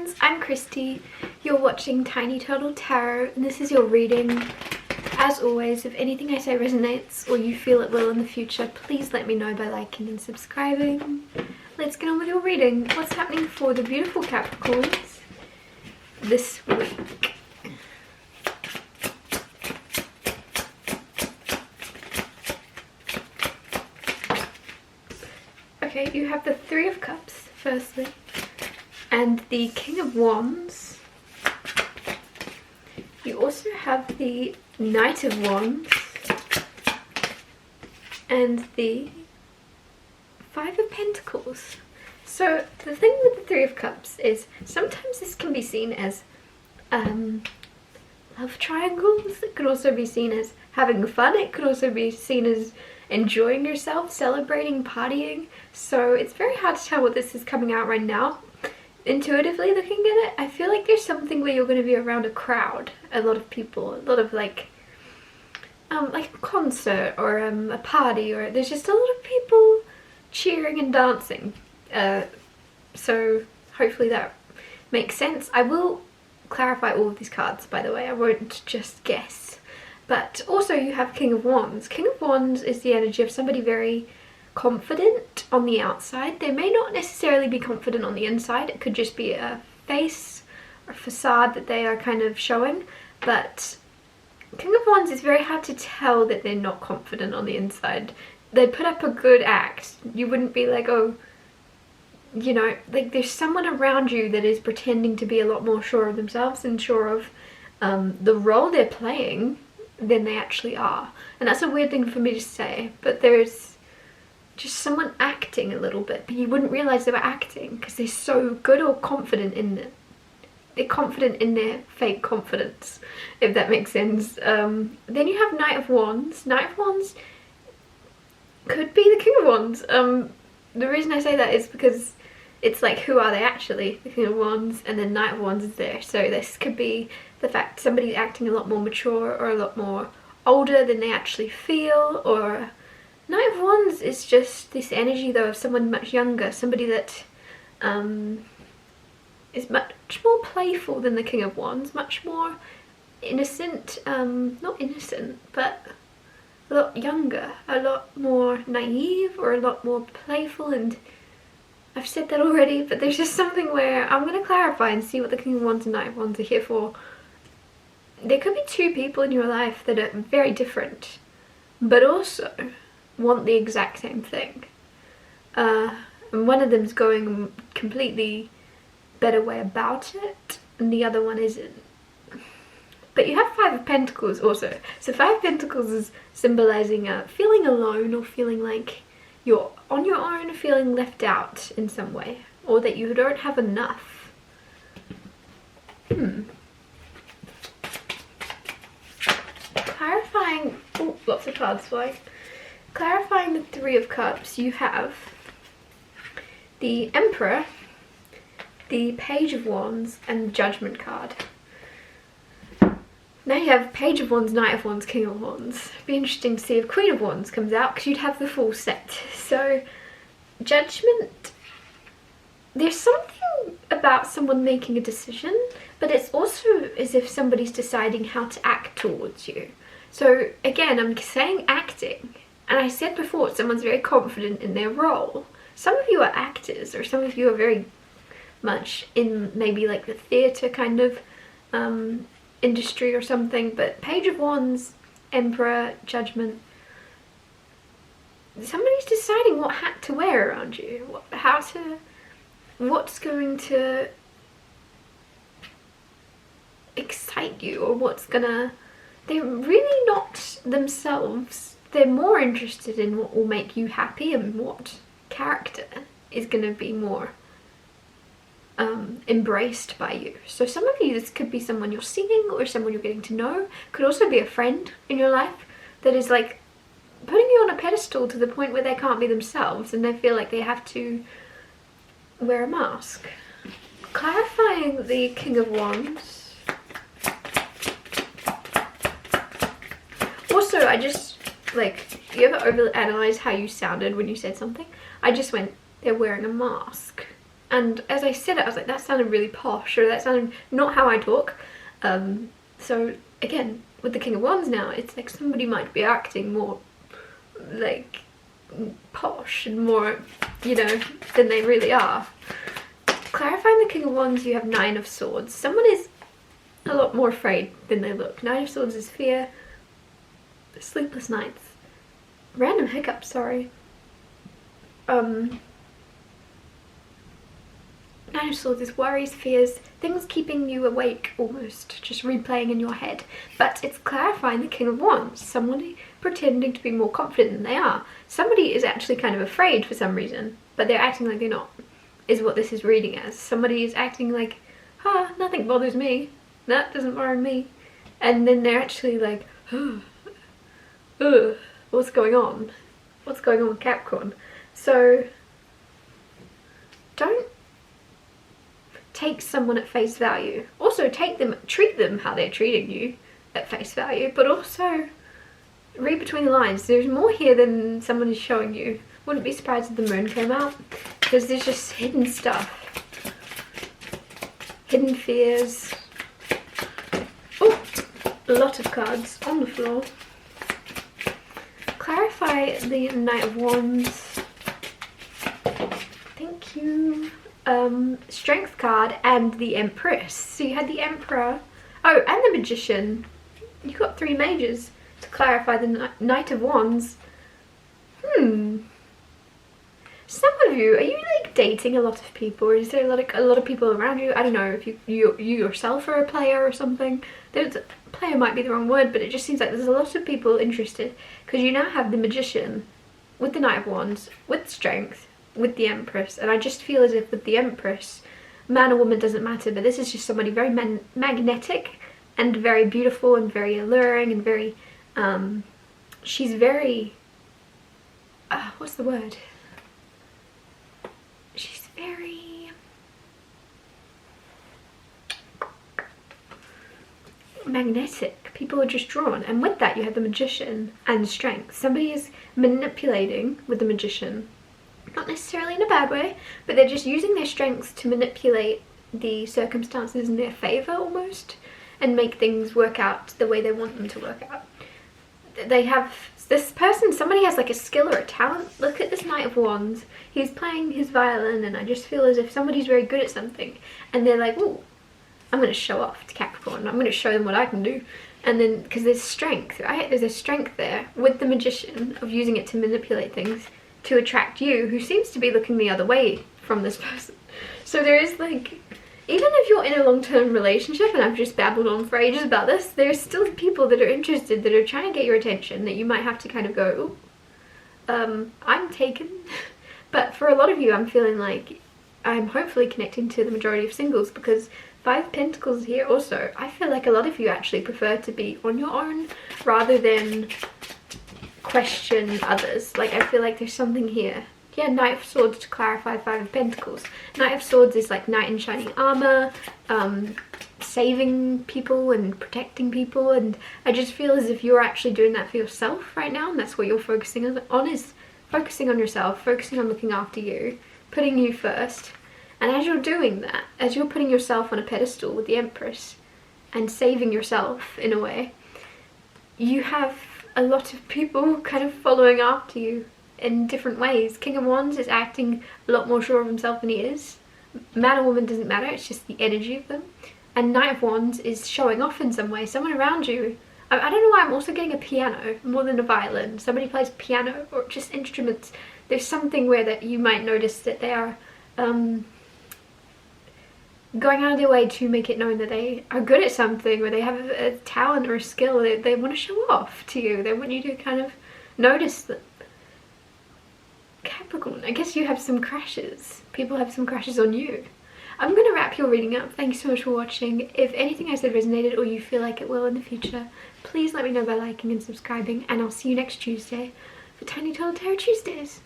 friends, I'm Christy. You're watching Tiny Turtle Tarot and this is your reading. As always, if anything I say resonates or you feel it will in the future, please let me know by liking and subscribing. Let's get on with your reading. What's happening for the beautiful Capricorns this week? Okay, you have the Three of Cups, firstly, and the King of Wands. You also have the Knight of Wands and the Five of Pentacles. So the thing with the Three of Cups is sometimes this can be seen as love triangles. It could also be seen as having fun. It could also be seen as enjoying yourself, celebrating, partying. So it's very hard to tell what this is coming out right now. Intuitively looking at it, I feel like there's something where you're going to be around a crowd, a lot of people, a lot of like a concert or a party, or there's just a lot of people cheering and dancing. So hopefully that makes sense. I will clarify all of these cards, by the way. I won't just guess. But also you have King of Wands. King of Wands is the energy of somebody very confident on the outside. They may not necessarily be confident on the inside. It could just be a face or facade that they are kind of showing. But King of Wands is very hard to tell that they're not confident on the inside. They put up a good act. You wouldn't be like, oh, you know, like there's someone around you that is pretending to be a lot more sure of themselves and sure of the role they're playing than they actually are. And that's a weird thing for me to say, but there's just someone acting a little bit, but you wouldn't realize they were acting because they're so good or confident in it. They're confident in their fake confidence, if that makes sense. Then you have Knight of Wands. Knight of Wands could be the King of Wands. The reason I say that is because it's like, who are they actually? The King of Wands, and then Knight of Wands is there. So this could be the fact somebody's acting a lot more mature or a lot more older than they actually feel, or Knight of Wands is just this energy though of someone much younger, somebody that is much more playful than the King of Wands, much more innocent, not innocent, but a lot younger, a lot more naive, or a lot more playful. And I've said that already, but there's just something where I'm going to clarify and see what the King of Wands and Knight of Wands are here for. There could be two people in your life that are very different, but also want the exact same thing. And one of them's going a completely better way about it, and the other one isn't. But you have Five of Pentacles also. So Five of Pentacles is symbolizing feeling alone, or feeling like you're on your own, feeling left out in some way, or that you don't have enough. Clarifying, oh, lots of cards flying. Clarifying the Three of Cups, you have the Emperor, the Page of Wands, and the Judgment card. Now you have Page of Wands, Knight of Wands, King of Wands. It'd be interesting to see if Queen of Wands comes out, because you'd have the full set. So, Judgment, there's something about someone making a decision, but it's also as if somebody's deciding how to act towards you. So again, I'm saying acting, and I said before, someone's very confident in their role. Some of you are actors, or some of you are very much in maybe like the theatre kind of industry or something. But Page of Wands, Emperor, Judgment, somebody's deciding what hat to wear around you, what's going to excite you, or what's gonna, they're really not themselves. They're more interested in what will make you happy and what character is gonna be more embraced by you. So some of you, this could be someone you're seeing or someone you're getting to know. Could also be a friend in your life that is like putting you on a pedestal to the point where they can't be themselves and they feel like they have to wear a mask. Clarifying the King of Wands. Also, I just, like, you ever overanalyze how you sounded when you said something? I just went, they're wearing a mask. And as I said it, I was like, that sounded really posh, or that sounded not how I talk. So again, with the King of Wands now, it's like somebody might be acting more like posh and more, you know, than they really are. Clarifying the King of Wands, you have 9 of Swords. Someone is a lot more afraid than they look. 9 of Swords is fear, sleepless nights, random hiccups, sorry. 9 of Swords is worries, fears, things keeping you awake almost, just replaying in your head. But it's clarifying the King of Wands, somebody pretending to be more confident than they are. Somebody is actually kind of afraid for some reason, but they're acting like they're not, is what this is reading as. Somebody is acting like, nothing bothers me, that doesn't bother me. And then they're actually like, what's going on? What's going on with Capricorn? So don't take someone at face value. Also treat them how they're treating you at face value, but also read between the lines. There's more here than someone is showing you. Wouldn't be surprised if the moon came out, because there's just hidden stuff. Hidden fears. Oh, a lot of cards on the floor. Clarify the Knight of Wands. Thank you. Strength card and the Empress. So you had the Emperor. Oh, and the Magician. You got 3 mages to clarify the Knight of Wands. Some of you, are you like dating a lot of people, or is there a lot of people around you? I don't know if you yourself are a player or something. Player might be the wrong word, but it just seems like there's a lot of people interested, because you now have the Magician with the Knight of Wands, with Strength, with the Empress, and I just feel as if with the Empress, man or woman doesn't matter, but this is just somebody very magnetic and very beautiful and very alluring and very, she's very, what's the word? She's very magnetic. People are just drawn, and with that you have the Magician and Strength. Somebody is manipulating with the Magician, not necessarily in a bad way, but they're just using their strengths to manipulate the circumstances in their favor almost, and make things work out the way they want them to work out. They have this person, somebody has like a skill or a talent. Look at this Knight of Wands. He's playing his violin, and I just feel as if somebody's very good at something, and they're like, ooh, I'm going to show off to Capricorn. I'm going to show them what I can do. And then, because there's strength, right? There's a strength there with the Magician of using it to manipulate things to attract you, who seems to be looking the other way from this person. So there is like, even if you're in a long-term relationship, and I've just babbled on for ages about this, there's still people that are interested, that are trying to get your attention, that you might have to kind of go, ooh, I'm taken. But for a lot of you, I'm feeling like I'm hopefully connecting to the majority of singles, because 5 Pentacles here also. I feel like a lot of you actually prefer to be on your own rather than question others. Like, I feel like there's something here. Yeah, Knight of Swords to clarify 5 of Pentacles. Knight of Swords is like knight in shining armor, saving people and protecting people, and I just feel as if you're actually doing that for yourself right now, and that's what you're focusing on is focusing on yourself, focusing on looking after you, putting you first. And as you're doing that, as you're putting yourself on a pedestal with the Empress and saving yourself in a way, you have a lot of people kind of following after you in different ways. King of Wands is acting a lot more sure of himself than he is. Man or woman doesn't matter, it's just the energy of them. And Knight of Wands is showing off in some way. Someone around you, I don't know why I'm also getting a piano more than a violin. Somebody plays piano or just instruments. There's something where that you might notice that they are going out of their way to make it known that they are good at something, or they have a talent or a skill. They want to show off to you. They want you to kind of notice them. Capricorn, I guess you have some crashes. People have some crashes on you. I'm going to wrap your reading up. Thank you so much for watching. If anything I said resonated, or you feel like it will in the future, please let me know by liking and subscribing, and I'll see you next Tuesday for Tiny Total Tarot Tuesdays.